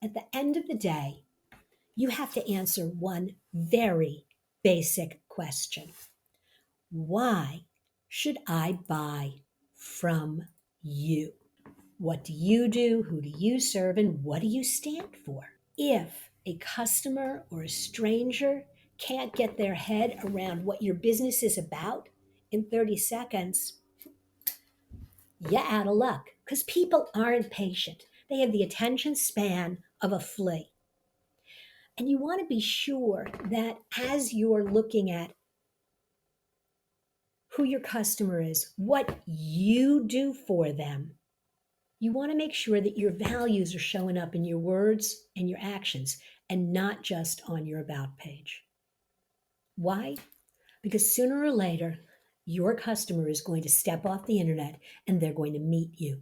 At the end of the day, you have to answer one very basic question. Why should I buy from you? What do you do? Who do you serve? And what do you stand for? If a customer or a stranger can't get their head around what your business is about in 30 seconds, you're out of luck because people aren't patient. They have the attention span of a flea. And you want to be sure that as you're looking at who your customer is, what you do for them, you want to make sure that your values are showing up in your words and your actions and not just on your about page. Why? Because sooner or later, your customer is going to step off the internet and they're going to meet you.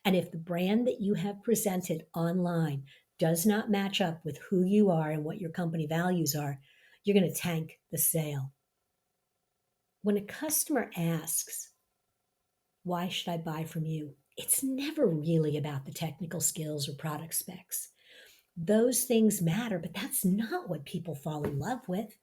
And if the brand that you have presented online does not match up with who you are and what your company values are, you're going to tank the sale. When a customer asks, why should I buy from you? It's never really about the technical skills or product specs. Those things matter, but that's not what people fall in love with.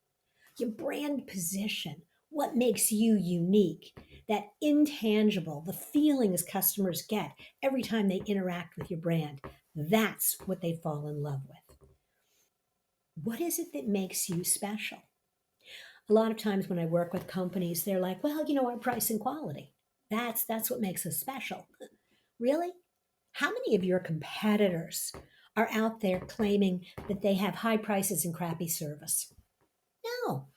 Your brand position, what makes you unique, that intangible, the feelings customers get every time they interact with your brand, that's what they fall in love with. What is it that makes you special? A lot of times when I work with companies, they're like, well, our price and quality. That's what makes us special. Really? How many of your competitors are out there claiming that they have high prices and crappy service? No.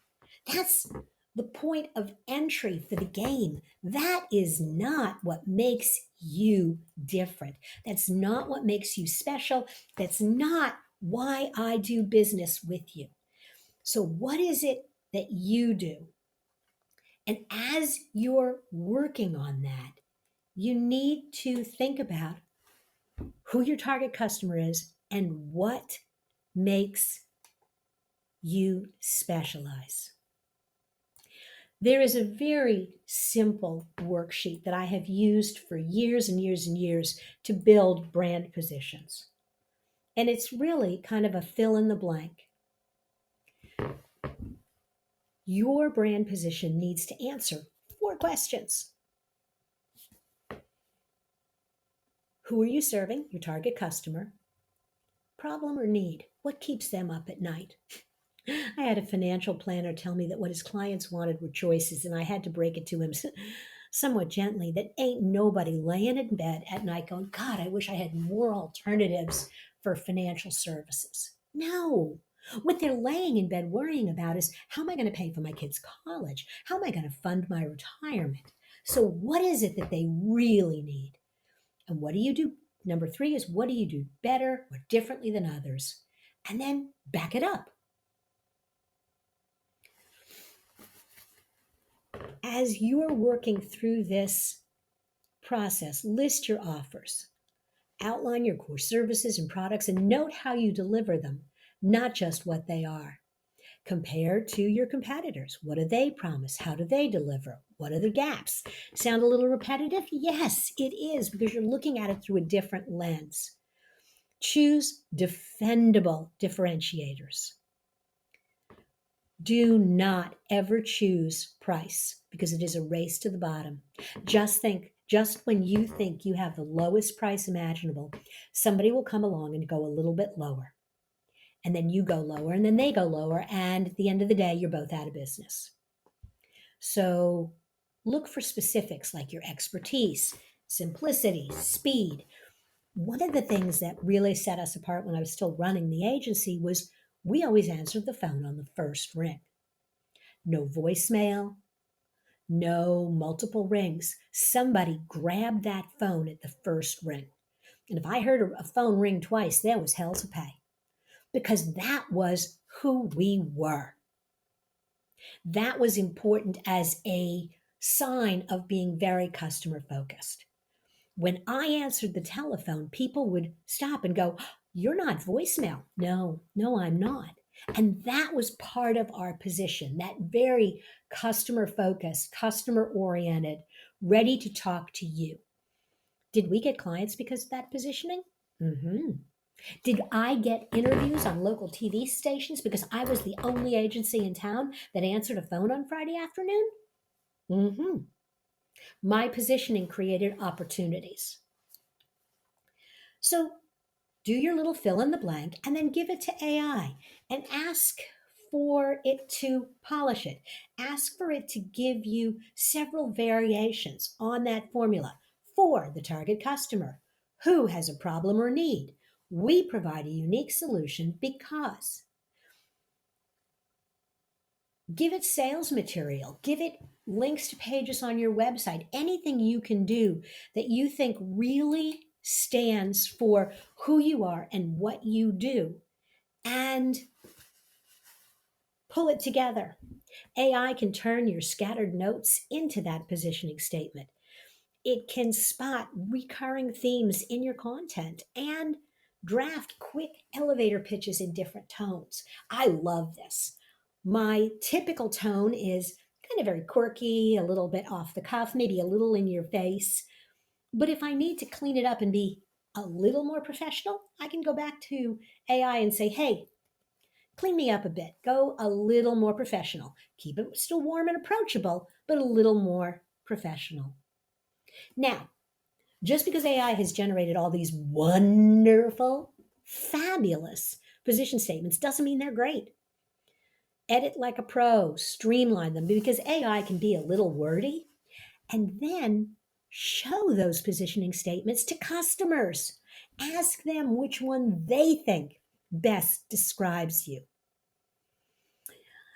That's the point of entry for the game. That is not what makes you different. That's not what makes you special. That's not why I do business with you. So, what is it that you do? And as you're working on that, you need to think about who your target customer is and what makes you specialize. There is a very simple worksheet that I have used for years and years and years to build brand positions. And it's really kind of a fill in the blank. Your brand position needs to answer 4 questions. Who are you serving, your target customer? Problem or need? What keeps them up at night? I had a financial planner tell me that what his clients wanted were choices, and I had to break it to him somewhat gently that ain't nobody laying in bed at night going, God, I wish I had more alternatives for financial services. No. What they're laying in bed worrying about is how am I going to pay for my kids' college? How am I going to fund my retirement? So, what is it that they really need? And what do you do? Number 3 is what do you do better or differently than others? And then back it up. As you're working through this process, list your offers, outline your core services and products, and note how you deliver them, not just what they are. Compare to your competitors. What do they promise? How do they deliver? What are the gaps? Sound a little repetitive? Yes, it is, because you're looking at it through a different lens. Choose defendable differentiators. Do not ever choose price because it is a race to the bottom. Just when you think you have the lowest price imaginable, somebody will come along and go a little bit lower. And then you go lower, and then they go lower. And at the end of the day, you're both out of business. So look for specifics like your expertise, simplicity, speed. One of the things that really set us apart when I was still running the agency was we always answered the phone on the first ring. No voicemail, no multiple rings. Somebody grabbed that phone at the first ring. And if I heard a phone ring twice, there was hell to pay because that was who we were. That was important as a sign of being very customer focused. When I answered the telephone, people would stop and go, "You're not voicemail." No, I'm not. And that was part of our position, that very customer focused, customer oriented, ready to talk to you. Did we get clients because of that positioning? Mm-hmm. Did I get interviews on local TV stations because I was the only agency in town that answered a phone on Friday afternoon? Hmm. My positioning created opportunities. So do your little fill in the blank and then give it to AI and ask for it to polish it. Ask for it to give you several variations on that formula for the target customer who has a problem or need. We provide a unique solution because give it sales material, give it links to pages on your website, anything you can do that you think really stands for who you are and what you do, and pull it together. AI can turn your scattered notes into that positioning statement. It can spot recurring themes in your content and draft quick elevator pitches in different tones. I love this. My typical tone is kind of very quirky, a little bit off the cuff, maybe a little in your face. But if I need to clean it up and be a little more professional, I can go back to AI and say, hey, clean me up a bit. Go a little more professional. Keep it still warm and approachable, but a little more professional. Now, just because AI has generated all these wonderful, fabulous position statements doesn't mean they're great. Edit like a pro, streamline them because AI can be a little wordy, and then show those positioning statements to customers. Ask them which one they think best describes you.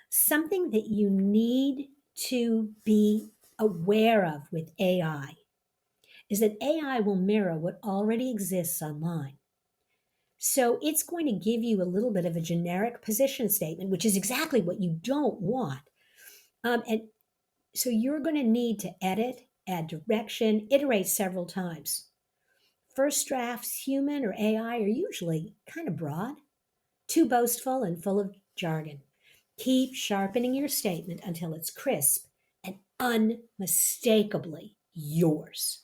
Something that you need to be aware of with AI is that AI will mirror what already exists online. So it's going to give you a little bit of a generic position statement, which is exactly what you don't want. And so you're going to need to edit, add direction, iterate several times. First drafts, human or AI, are usually kind of broad, too boastful, and full of jargon. Keep sharpening your statement until it's crisp and unmistakably yours.